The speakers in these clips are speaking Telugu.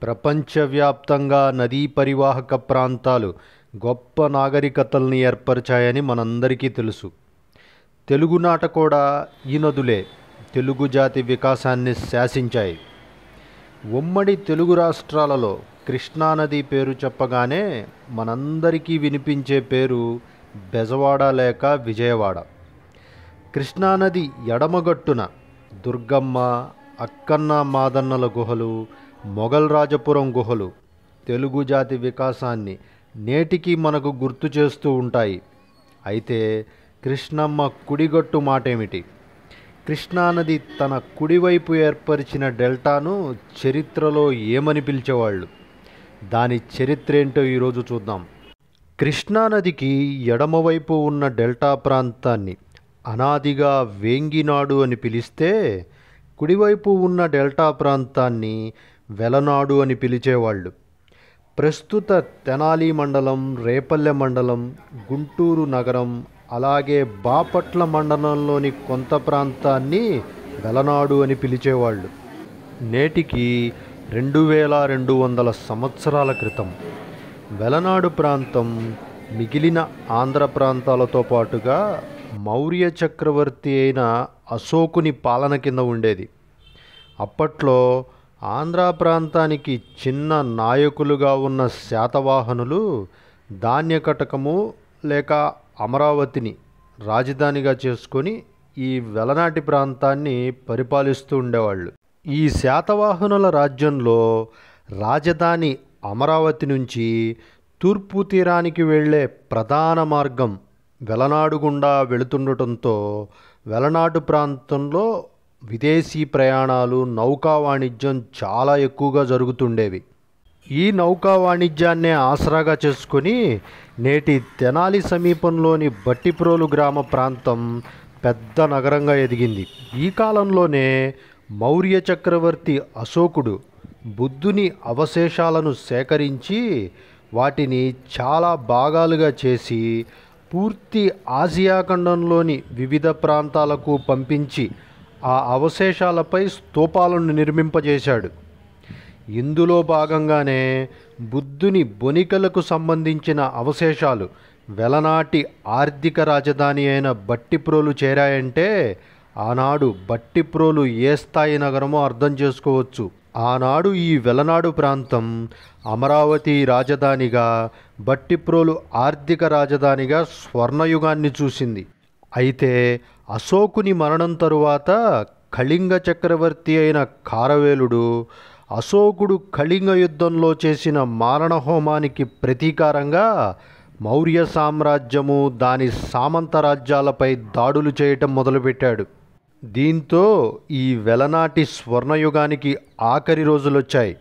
ప్రపంచవ్యాప్తంగా నదీ పరివాహక ప్రాంతాలు గొప్ప నాగరికతల్ని ఏర్పరిచాయని మనందరికీ తెలుసు. తెలుగునాట కూడా ఈ నదులే తెలుగు జాతి వికాసాన్ని శాసించాయి. ఉమ్మడి తెలుగు రాష్ట్రాలలో కృష్ణానది పేరు చెప్పగానే మనందరికీ వినిపించే పేరు బెజవాడ లేక విజయవాడ. కృష్ణానది ఎడమగట్టున దుర్గమ్మ, అక్కన్న మాదన్నల గుహలు, మొఘల్ రాజపురం గుహలు తెలుగు జాతి వికాసాన్ని నేటికి మనకు గుర్తు చేస్తూ ఉంటాయి. అయితే కృష్ణమ్మ కుడిగట్టు మాటేమిటి? కృష్ణానది తన కుడివైపు ఏర్పరిచిన డెల్టాను చరిత్రలో ఏమని పిలిచేవాళ్ళు? దాని చరిత్ర ఏంటో ఈరోజు చూద్దాం. కృష్ణానదికి ఎడమవైపు ఉన్న డెల్టా ప్రాంతాన్ని అనాదిగా వేంగినాడు అని పిలిస్తే, కుడివైపు ఉన్న డెల్టా ప్రాంతాన్ని వెలనాడు అని పిలిచేవాళ్ళు. ప్రస్తుత తెనాలి మండలం, రేపల్లె మండలం, గుంటూరు నగరం, అలాగే బాపట్ల మండలంలోని కొంత ప్రాంతాన్ని వెలనాడు అని పిలిచేవాళ్ళు. నేటికి 2200 సంవత్సరాల క్రితం వెలనాడు ప్రాంతం మిగిలిన ఆంధ్ర ప్రాంతాలతో పాటుగా మౌర్య చక్రవర్తి అయిన అశోకుని పాలన కింద ఉండేది. అప్పట్లో ఆంధ్ర ప్రాంతానికి చిన్న నాయకులుగా ఉన్న శాతవాహనులు ధాన్యకటకము లేక అమరావతిని రాజధానిగా చేసుకొని ఈ వెలనాటి ప్రాంతాన్ని పరిపాలిస్తూ ఉండేవాళ్ళు. ఈ శాతవాహనుల రాజ్యంలో రాజధాని అమరావతి నుంచి తూర్పు తీరానికి వెళ్ళే ప్రధాన మార్గం వెలనాడు గుండా వెళుతుండటంతో వెలనాడు ప్రాంతంలో విదేశీ ప్రయాణాలు, నౌకా వాణిజ్యం చాలా ఎక్కువగా జరుగుతుండేవి. ఈ నౌకా వాణిజ్యాన్నే ఆసరాగా చేసుకొని నేటి తెనాలి సమీపంలోని బట్టిప్రోలు గ్రామ ప్రాంతం పెద్ద నగరంగా ఎదిగింది. ఈ కాలంలోనే మౌర్య చక్రవర్తి అశోకుడు బుద్ధుని అవశేషాలను సేకరించి వాటిని చాలా భాగాలుగా చేసి పూర్తి ఆసియా ఖండంలోని వివిధ ప్రాంతాలకు పంపించి ఆ అవశేషాలపై స్తూపాలను నిర్మింపజేశాడు. ఇందులో భాగంగానే బుద్ధుని బొనికలకు సంబంధించిన అవశేషాలు వెలనాటి ఆర్థిక రాజధాని అయిన బట్టిప్రోలు చేరాయంటే ఆనాడు బట్టిప్రోలు ఏ స్థాయి నగరమో అర్థం చేసుకోవచ్చు. ఆనాడు ఈ వెలనాడు ప్రాంతం అమరావతి రాజధానిగా, బట్టిప్రోలు ఆర్థిక రాజధానిగా స్వర్ణయుగాన్ని చూసింది. అయితే అశోకుని మరణం తరువాత కళింగ చక్రవర్తి అయిన ఖారవేలుడు అశోకుడు కళింగ యుద్ధంలో చేసిన మారణహోమానికి ప్రతీకారంగా మౌర్య సామ్రాజ్యము, దాని సామంత రాజ్యాలపై దాడులు చేయటం మొదలుపెట్టాడు. దీంతో ఈ వెలనాటి స్వర్ణయుగానికి ఆఖరి రోజులొచ్చాయి.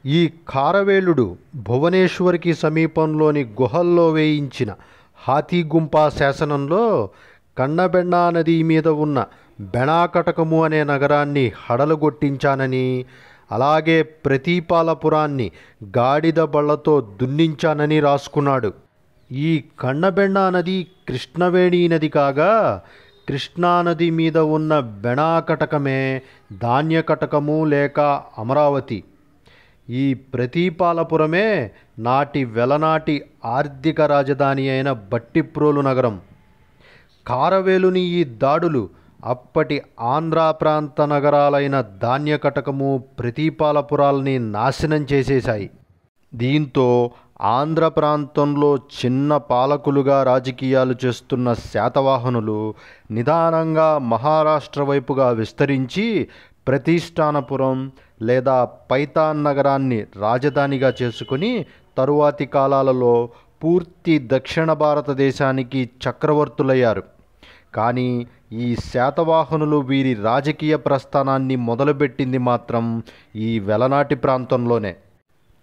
ఈ ఖారవేలుడు భువనేశ్వర్కి సమీపంలోని గుహల్లో వేయించిన హాతీగుంపా శాసనంలో కన్నబెండా నది మీద ఉన్న బెణాకటకము అనే నగరాన్ని హడలుగొట్టించానని, అలాగే ప్రతీపాలపురాన్ని గాడిద బళ్లతో దున్నించానని రాసుకున్నాడు. ఈ కన్నబెండా నది కృష్ణవేణి నది కాగా, కృష్ణానది మీద ఉన్న బెణాకటకమే ధాన్యకటకము లేక అమరావతి. ఈ ప్రతీపాలపురమే నాటి వెలనాటి ఆర్థిక రాజధాని అయిన బట్టిప్రోలు నగరం. ఖారవేలుని ఈ దాడులు అప్పటి ఆంధ్ర ప్రాంత నగరాలైన ధాన్యకటకము, ప్రతీపాలపురాల్ని నాశనం చేసేశాయి. దీంతో ఆంధ్ర ప్రాంతంలో చిన్న పాలకులుగా రాజకీయాలు చేస్తున్న శాతవాహనులు నిదానంగా మహారాష్ట్ర వైపుగా విస్తరించి ప్రతిష్టానపురం లేదా పైతాన్ నగరాన్ని రాజధానిగా చేసుకుని తరువాతి కాలాలలో పూర్తి దక్షిణ భారతదేశానికి చక్రవర్తులయ్యారు. కానీ ఈ శాతవాహనులు వీరి రాజకీయ ప్రస్థానాన్ని మొదలుపెట్టింది మాత్రం ఈ వెలనాటి ప్రాంతంలోనే.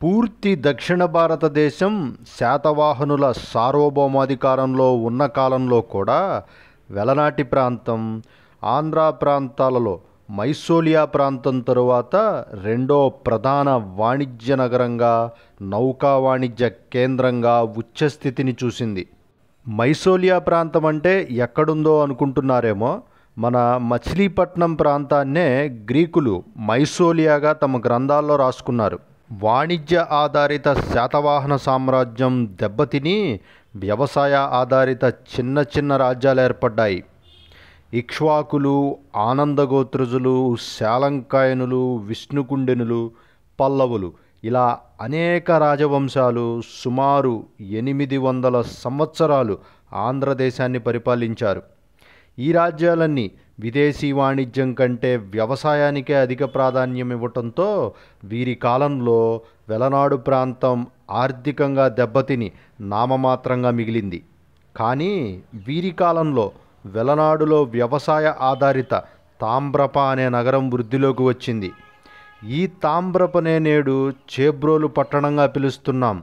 పూర్తి దక్షిణ భారతదేశం శాతవాహనుల సార్వభౌమాధికారంలో ఉన్న కాలంలో కూడా వెలనాటి ప్రాంతం ఆంధ్ర ప్రాంతాలలో మైసోలియా ప్రాంతం తరువాత రెండో ప్రధాన వాణిజ్య నగరంగా, నౌకా వాణిజ్య కేంద్రంగా ఉచ్చస్థితిని చూసింది. మైసోలియా ప్రాంతం అంటే ఎక్కడుందో అనుకుంటున్నారేమో. మన మచిలీపట్నం ప్రాంతాన్నే గ్రీకులు మైసోలియాగా తమ గ్రంథాల్లో రాసుకున్నారు. వాణిజ్య ఆధారిత శాతవాహన సామ్రాజ్యం దెబ్బతిని వ్యవసాయ ఆధారిత చిన్న చిన్న రాజ్యాలు ఏర్పడ్డాయి. ఇక్ష్వాకులు, ఆనందగోత్రజులు, శాలంకాయనులు, విష్ణుకుండినులు, పల్లవులు ఇలా అనేక రాజవంశాలు సుమారు 800 సంవత్సరాలు ఆంధ్రదేశాన్ని పరిపాలించారు. ఈ రాజ్యాలన్నీ విదేశీ వాణిజ్యం కంటే వ్యవసాయానికే అధిక ప్రాధాన్యం ఇవ్వటంతో వీరి కాలంలో వెలనాడు ప్రాంతం ఆర్థికంగా దెబ్బతిని నామమాత్రంగా మిగిలింది. కానీ వీరి కాలంలో వెలనాడులో వ్యవసాయ ఆధారిత తాంబ్రప అనే నగరం వృద్ధిలోకి వచ్చింది. ఈ తాంబ్రపనే నేడు చేబ్రోలు పట్టణంగా పిలుస్తున్నాం.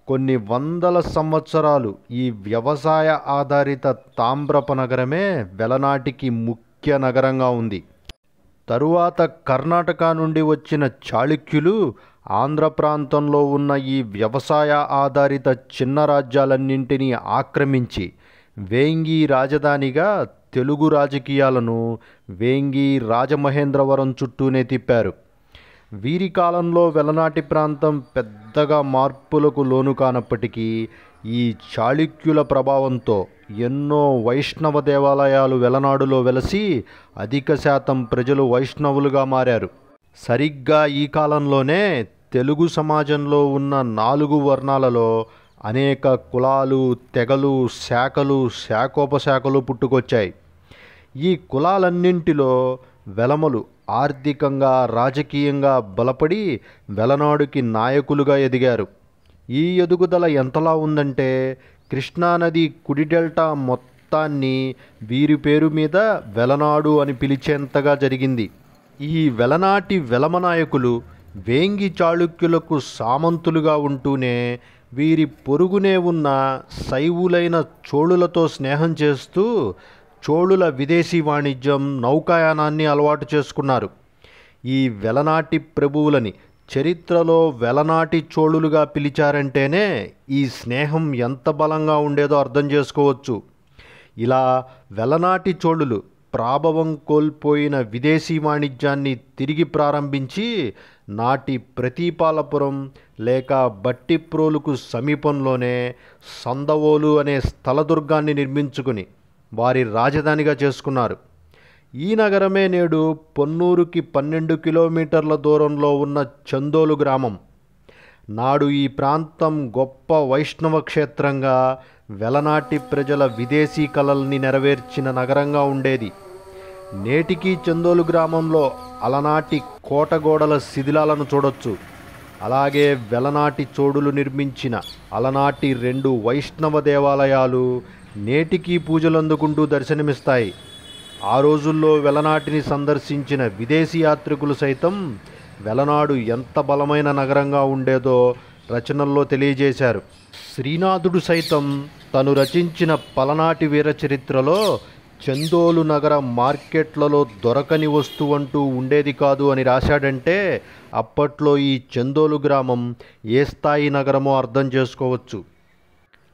కొన్ని వందల సంవత్సరాలు ఈ వ్యవసాయ ఆధారిత తాంబ్రప నగరమే వెలనాటికి ముఖ్య నగరంగా ఉంది. తరువాత కర్ణాటక నుండి వచ్చిన చాళుక్యులు ఆంధ్ర ప్రాంతంలో ఉన్న ఈ వ్యవసాయ ఆధారిత చిన్న రాజ్యాలన్నింటినీ ఆక్రమించి వేంగి రాజధానిగా తెలుగు రాజకీయాలను వేంగి రాజమహేంద్రవరం చుట్టూనే తిప్పారు. వీరి కాలంలో వెలనాటి ప్రాంతం పెద్దగా మార్పులకు లోను కానప్పటికీ ఈ చాళుక్యుల ప్రభావంతో ఎన్నో వైష్ణవ దేవాలయాలు వెలనాడులో వెలసి అధిక శాతం ప్రజలు వైష్ణవులుగా మారారు. సరిగ్గా ఈ కాలంలోనే తెలుగు సమాజంలో ఉన్న 4 వర్ణాలలో అనేక కులాలు, తెగలు, శాఖలు, శాఖోపశాఖలు పుట్టుకొచ్చాయి. ఈ కులాలన్నింటిలో వెలమలు ఆర్థికంగా, రాజకీయంగా బలపడి వెలనాడుకి నాయకులుగా ఎదిగారు. ఈ ఎదుగుదల ఎంతలా ఉందంటే కృష్ణానది కుడి డెల్టా మొత్తాన్ని వీరి పేరు మీద వెలనాడు అని పిలిచేంతగా జరిగింది. ఈ వెలనాటి వెలమ నాయకులు వేంగి చాళుక్యులకు సామంతులుగా ఉంటూనే వీరి పొరుగునే ఉన్న శైవులైన చోళులతో స్నేహం చేస్తూ చోళుల విదేశీ వాణిజ్యం, నౌకాయానాన్ని అలవాటు చేసుకున్నారు. ఈ వెలనాటి ప్రభువులని చరిత్రలో వెలనాటి చోళులుగా పిలిచారంటేనే ఈ స్నేహం ఎంత బలంగా ఉండేదో అర్థం చేసుకోవచ్చు. ఇలా వెలనాటి చోళులు ప్రాభవం కోల్పోయిన విదేశీ వాణిజ్యాన్ని తిరిగి ప్రారంభించి నాటి ప్రతీపాలపురం లేక బట్టిప్రోలుకు సమీపంలోనే సందవోలు అనే స్థలదుర్గాన్ని నిర్మించుకుని వారి రాజధానిగా చేసుకున్నారు. ఈ నగరమే నేడు పొన్నూరుకి 12 కిలోమీటర్ల దూరంలో ఉన్న చందోలు గ్రామం. నాడు ఈ ప్రాంతం గొప్ప వైష్ణవ క్షేత్రంగా వెలనాటి ప్రజల విదేశీ కలల్ని నెరవేర్చిన నగరంగా ఉండేది. నేటికీ చందోలు గ్రామంలో అలనాటి కోటగోడల శిథిలాలను చూడొచ్చు. అలాగే వెలనాటి చోడులు నిర్మించిన అలనాటి 2 వైష్ణవ దేవాలయాలు నేటికీ పూజలు అందుకుంటూ దర్శనమిస్తాయి. ఆ రోజుల్లో వెలనాటిని సందర్శించిన విదేశీ యాత్రికులు సైతం వెలనాడు ఎంత బలమైన నగరంగా ఉండేదో రచనల్లో తెలియజేశారు. శ్రీనాథుడు సైతం తను రచించిన పలనాటి వీర చరిత్రలో చందోలు నగర మార్కెట్లలో దొరకని వస్తువంటూ ఉండేది కాదు అని రాశాడంటే అప్పట్లో ఈ చందోలు గ్రామం ఏ స్థాయి నగరమో అర్థం చేసుకోవచ్చు.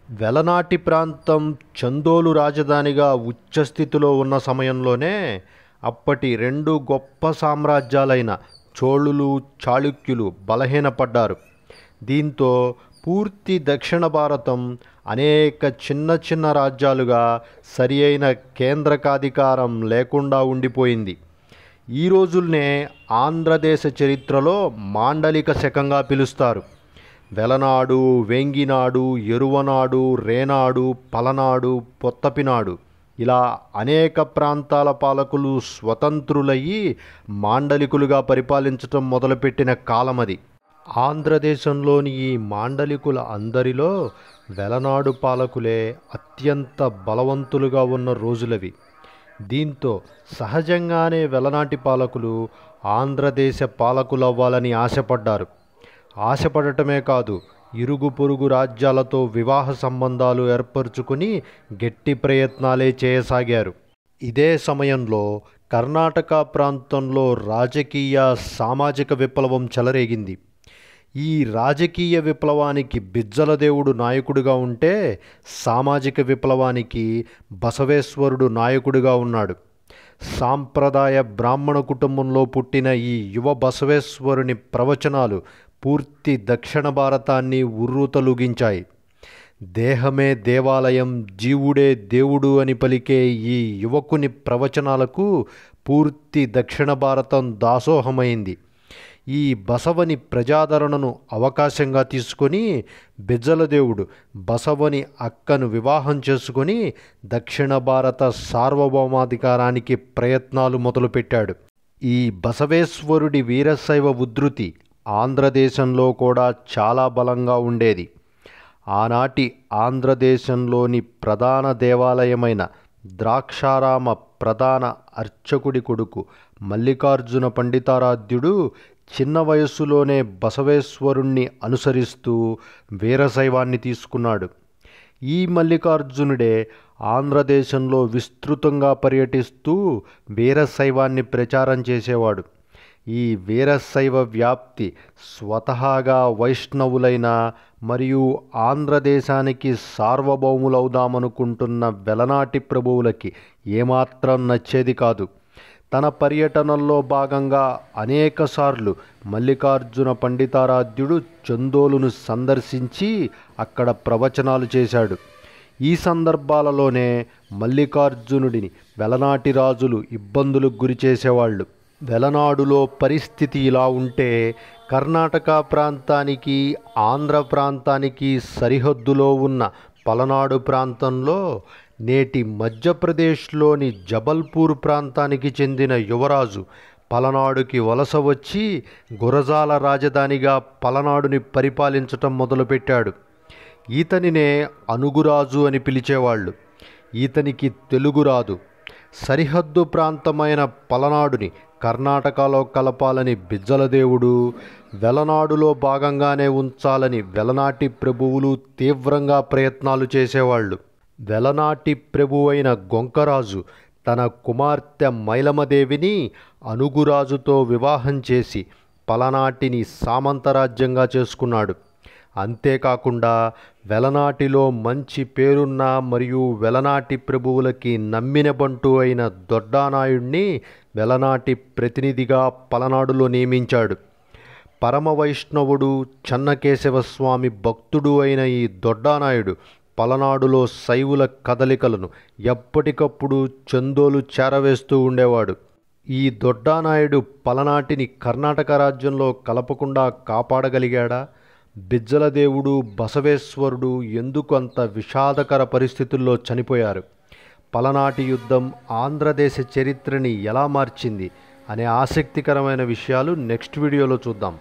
వెలనాటి ప్రాంతం చందోలు రాజధానిగా ఉచ్చస్థితిలో ఉన్న సమయంలోనే అప్పటి 2 గొప్ప సామ్రాజ్యాలైన చోళులు, చాళుక్యులు బలహీనపడ్డారు. దీంతో పూర్తి దక్షిణ భారతం అనేక చిన్న చిన్న రాజ్యాలుగా సరి అయిన కేంద్రకాధికారం లేకుండా ఉండిపోయింది. ఈ రోజుల్నే ఆంధ్రదేశ చరిత్రలో మాండలిక శకంగా పిలుస్తారు. వెలనాడు, వేంగినాడు, ఎరువనాడు, రేనాడు, పలనాడు, పొత్తపినాడు ఇలా అనేక ప్రాంతాల పాలకులు స్వతంత్రులయ్యి మాండలికులుగా పరిపాలించటం మొదలుపెట్టిన కాలమది. ఆంధ్రదేశంలోని ఈ మాండలికుల అందరిలో వెలనాడు పాలకులే అత్యంత బలవంతులుగా ఉన్న రోజులవి. దీంతో సహజంగానే వెలనాటి పాలకులు ఆంధ్రదేశ పాలకులవ్వాలని ఆశపడ్డారు. ఆశపడటమే కాదు, ఇరుగు పొరుగు రాజ్యాలతో వివాహ సంబంధాలు ఏర్పరచుకుని గట్టి ప్రయత్నాలే చేయసాగారు. ఇదే సమయంలో కర్ణాటక ప్రాంతంలో రాజకీయ, సామాజిక విప్లవం చెలరేగింది. ఈ రాజకీయ విప్లవానికి బిజ్జలదేవుడు నాయకుడిగా ఉంటే సామాజిక విప్లవానికి బసవేశ్వరుడు నాయకుడిగా ఉన్నాడు. సాంప్రదాయ బ్రాహ్మణ కుటుంబంలో పుట్టిన ఈ యువ బసవేశ్వరుని ప్రవచనాలు పూర్తి దక్షిణ భారతాన్ని ఉర్రూతలూగించాయి. దేహమే దేవాలయం, జీవుడే దేవుడు అని పలికే ఈ యువకుని ప్రవచనాలకు పూర్తి దక్షిణ భారతం దాసోహమైంది. ఈ బసవని ప్రజాదరణను అవకాశంగా తీసుకొని బిజ్జలదేవుడు బసవని అక్కను వివాహం చేసుకొని దక్షిణ భారత సార్వభౌమాధికారానికి ప్రయత్నాలు మొదలుపెట్టాడు. ఈ బసవేశ్వరుడి వీరశైవ ఉద్ధృతి ఆంధ్రదేశంలో కూడా చాలా బలంగా ఉండేది. ఆనాటి ఆంధ్రదేశంలోని ప్రధాన దేవాలయమైన ద్రాక్షారామ ప్రధాన అర్చకుడి కొడుకు మల్లికార్జున పండితారాధ్యుడు చిన్న వయస్సులోనే బసవేశ్వరుణ్ణి అనుసరిస్తూ వీరశైవాన్ని తీసుకున్నాడు. ఈ మల్లికార్జునుడే ఆంధ్రదేశంలో విస్తృతంగా పర్యటిస్తూ వీరశైవాన్ని ప్రచారం చేసేవాడు. ఈ వీరశైవ వ్యాప్తి స్వతహాగా వైష్ణవులైన మరియు ఆంధ్రదేశానికి సార్వభౌములవుదామనుకుంటున్న వెలనాటి ప్రభువులకి ఏమాత్రం నచ్చేది కాదు. తన పర్యటనల్లో భాగంగా అనేకసార్లు మల్లికార్జున పండితారాధ్యుడు చందోలును సందర్శించి అక్కడ ప్రవచనాలు చేశాడు. ఈ సందర్భాలలోనే మల్లికార్జునుడిని వెలనాటి రాజులు ఇబ్బందులకు గురి చేసేవాళ్ళు. వెలనాడులో పరిస్థితి ఇలా ఉంటే కర్ణాటక ప్రాంతానికి ఆంధ్ర ప్రాంతానికి సరిహద్దులో ఉన్న పలనాడు ప్రాంతంలో నేటి మధ్యప్రదేశ్లోని జబల్పూర్ ప్రాంతానికి చెందిన యువరాజు పలనాడుకి వలస వచ్చి గురజాల రాజధానిగా పలనాడుని పరిపాలించటం మొదలుపెట్టాడు. ఈతనినే అనుగురాజు అని పిలిచేవాళ్ళు. ఈతనికి తెలుగు రాదు. సరిహద్దు ప్రాంతమైన పలనాడుని కర్ణాటకలో కలపాలని బిజ్జలదేవుడు, వెలనాడులో భాగంగానే ఉంచాలని వెలనాటి ప్రభువులు తీవ్రంగా ప్రయత్నాలు చేసేవాళ్ళు. వెలనాటి ప్రభువైన గొంకరాజు తన కుమార్తె మైలమదేవిని అనుగురాజుతో వివాహం చేసి పలనాటిని సామంతరాజ్యంగా చేసుకున్నాడు. అంతేకాకుండా వెలనాటిలో మంచి పేరున్న మరియు వెలనాటి ప్రభువులకి నమ్మిన బంటు అయిన దొడ్డానాయుడిని వెలనాటి ప్రతినిధిగా పలనాడులో నియమించాడు. పరమ వైష్ణవుడు చెన్నకేశవస్వామి భక్తుడు అయిన ఈ దొడ్డానాయుడు పలనాడులో శైవుల కదలికలను ఎప్పటికప్పుడు చందోలు చేరవేస్తూ ఉండేవాడు. ఈ దొడ్డానాయుడు పలనాటిని కర్ణాటక రాజ్యంలో కలపకుండా కాపాడగలిగాడా? బిజ్జలదేవుడు, బసవేశ్వరుడు ఎందుకు అంత విషాదకర పరిస్థితుల్లో చనిపోయారు? పలనాటి యుద్ధం ఆంధ్రదేశ చరిత్రని ఎలా మార్చింది అనే ఆసక్తికరమైన విషయాలు నెక్స్ట్ వీడియోలో చూద్దాం.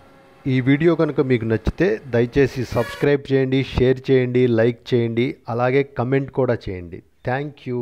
ఈ వీడియో కనుక మీకు నచ్చితే దయచేసి సబ్స్క్రైబ్ చేయండి, షేర్ చేయండి, లైక్ చేయండి, అలాగే కమెంట్ కూడా చేయండి. Thank you.